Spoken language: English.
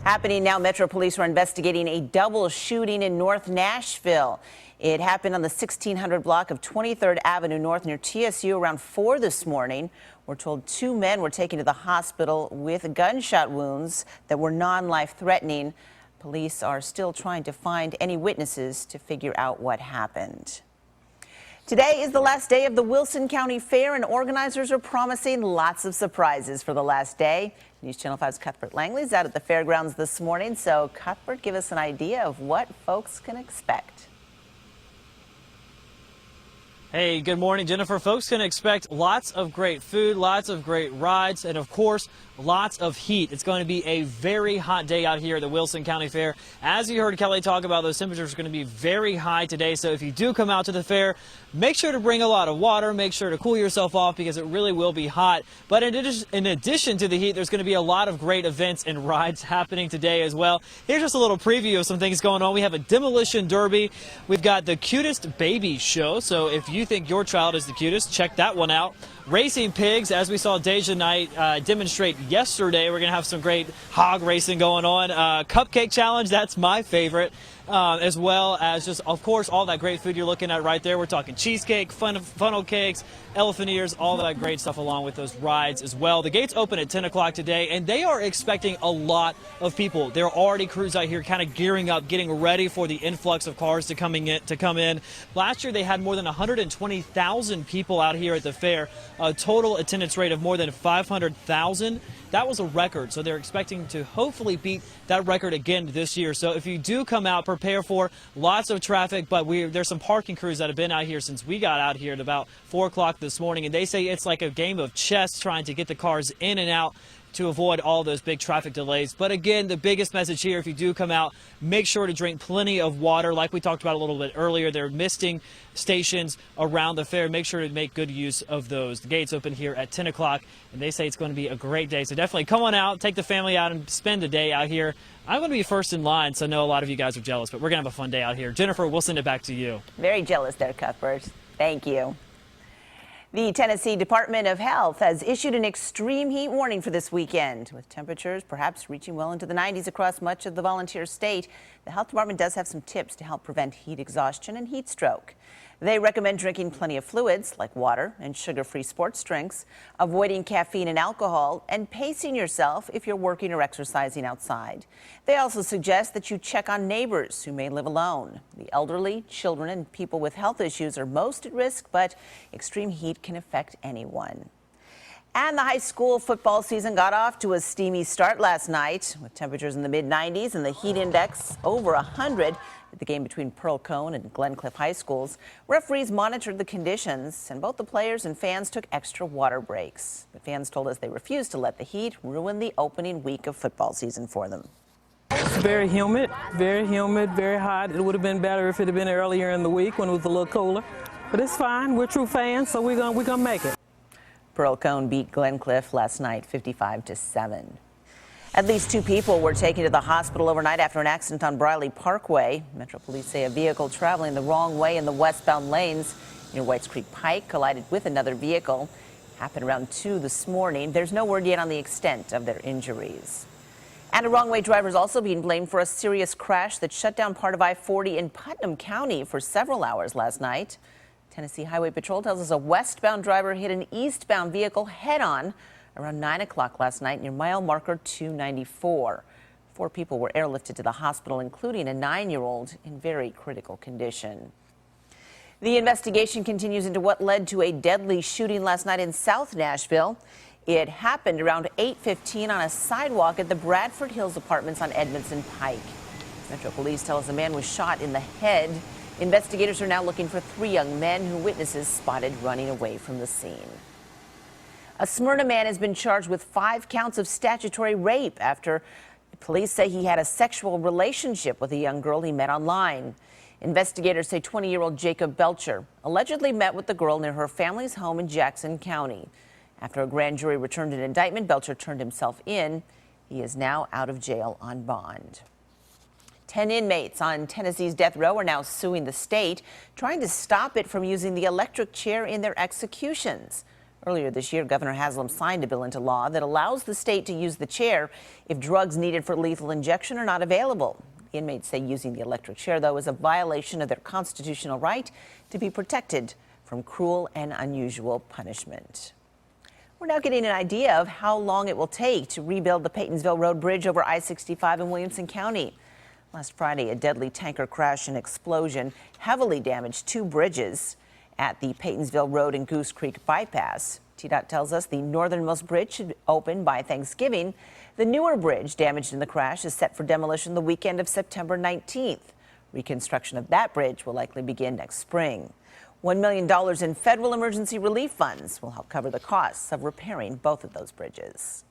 Happening now, Metro Police are investigating a double shooting in North Nashville. It happened on the 1600 block of 23rd Avenue North near TSU around 4 this morning. We're told 2 men were taken to the hospital with gunshot wounds that were non-life threatening. Police are still trying to find any witnesses to figure out what happened. Today is the last day of the Wilson County Fair, and organizers are promising lots of surprises for the last day. News Channel 5's Cuthbert Langley's out at the fairgrounds this morning. So, Cuthbert, give us an idea of what folks can expect. Hey, good morning, Jennifer. Folks can expect lots of great food, lots of great rides, and of course, lots of heat. It's going to be a very hot day out here at the Wilson County Fair. As you heard Kelly talk about, those temperatures are going to be very high today. So if you do come out to the fair, make sure to bring a lot of water, make sure to cool yourself off because it really will be hot. But in addition to the heat, there's going to be a lot of great events and rides happening today as well. Here's just a little preview of some things going on. We have a demolition derby. We've got the cutest baby show. So if you think your child is the cutest, check that one out. Racing pigs, as we saw Deja Knight demonstrate yesterday. We're going to have some great hog racing going on. Cupcake challenge, that's my favorite. As well as just, of course, all that great food you're looking at right there. We're talking cheesecake, funnel cakes, elephant ears, all that great stuff along with those rides as well. The gates open at 10 o'clock today, and they are expecting a lot of people. There are already crews out here kind of gearing up, getting ready for the influx of cars to come in. Last year, they had more than 120,000 people out here at the fair, a total attendance rate of more than 500,000. That was a record, so they're expecting to hopefully beat that record again this year. So if you do come out, prepare for lots of traffic, but there's some parking crews that have been out here since we got out here at about 4 o'clock this morning, and they say it's like a game of chess trying to get the cars in and out to avoid all those big traffic delays. But again, the biggest message here, if you do come out, make sure to drink plenty of water. Like we talked about a little bit earlier, there are misting stations around the fair. Make sure to make good use of those. The gates open here at 10 o'clock, and they say it's going to be a great day. So definitely come on out, take the family out, and spend a day out here. I'm going to be first in line, so I know a lot of you guys are jealous, but we're going to have a fun day out here. Jennifer, we'll send it back to you. Very jealous there, Cuthbert. Thank you. The Tennessee Department of Health has issued an extreme heat warning for this weekend, with temperatures perhaps reaching well into the 90s across much of the volunteer state. The health department does have some tips to help prevent heat exhaustion and heat stroke. They recommend drinking plenty of fluids like water and sugar-free sports drinks, avoiding caffeine and alcohol, and pacing yourself if you're working or exercising outside. They also suggest that you check on neighbors who may live alone. The elderly, children, and people with health issues are most at risk, but extreme heat can affect anyone. And the high school football season got off to a steamy start last night, with temperatures in the mid-90s and the heat index over 100 at the game between Pearl Cone and Glencliff High Schools. Referees monitored the conditions, and both the players and fans took extra water breaks. But fans told us they refused to let the heat ruin the opening week of football season for them. It's very humid, very hot. It would have been better if it had been earlier in the week when it was a little cooler. But it's fine. We're true fans, so we're gonna make it. Pearl Cone beat Glencliff last night 55-7. At least 2 people were taken to the hospital overnight after an accident on Briley Parkway. Metro Police say a vehicle traveling the wrong way in the westbound lanes near Whites Creek Pike collided with another vehicle. Happened around 2 this morning. There's no word yet on the extent of their injuries. And a wrong-way driver is also being blamed for a serious crash that shut down part of I-40 in Putnam County for several hours last night. Tennessee Highway Patrol tells us a westbound driver hit an eastbound vehicle head-on around 9 o'clock last night near mile marker 294. 4 people were airlifted to the hospital, including a 9-year-old in very critical condition. The investigation continues into what led to a deadly shooting last night in South Nashville. It happened around 8:15 on a sidewalk at the Bradford Hills Apartments on Edmondson Pike. Metro Police tell us a man was shot in the head. Investigators are now looking for 3 young men who witnesses spotted running away from the scene. A Smyrna man has been charged with 5 counts of statutory rape after police say he had a sexual relationship with a young girl he met online. Investigators say 20-year-old Jacob Belcher allegedly met with the girl near her family's home in Jackson County. After a grand jury returned an indictment, Belcher turned himself in. He is now out of jail on bond. 10 inmates on Tennessee's death row are now suing the state, trying to stop it from using the electric chair in their executions. Earlier this year, Governor Haslam signed a bill into law that allows the state to use the chair if drugs needed for lethal injection are not available. Inmates say using the electric chair, though, is a violation of their constitutional right to be protected from cruel and unusual punishment. We're now getting an idea of how long it will take to rebuild the Paytonsville Road Bridge over I-65 in Williamson County. Last Friday, a deadly tanker crash and explosion heavily damaged two bridges at the Paytonsville Road and Goose Creek bypass. TDOT tells us the northernmost bridge should open by Thanksgiving. The newer bridge damaged in the crash is set for demolition the weekend of September 19th. Reconstruction of that bridge will likely begin next spring. $1 million in federal emergency relief funds will help cover the costs of repairing both of those bridges.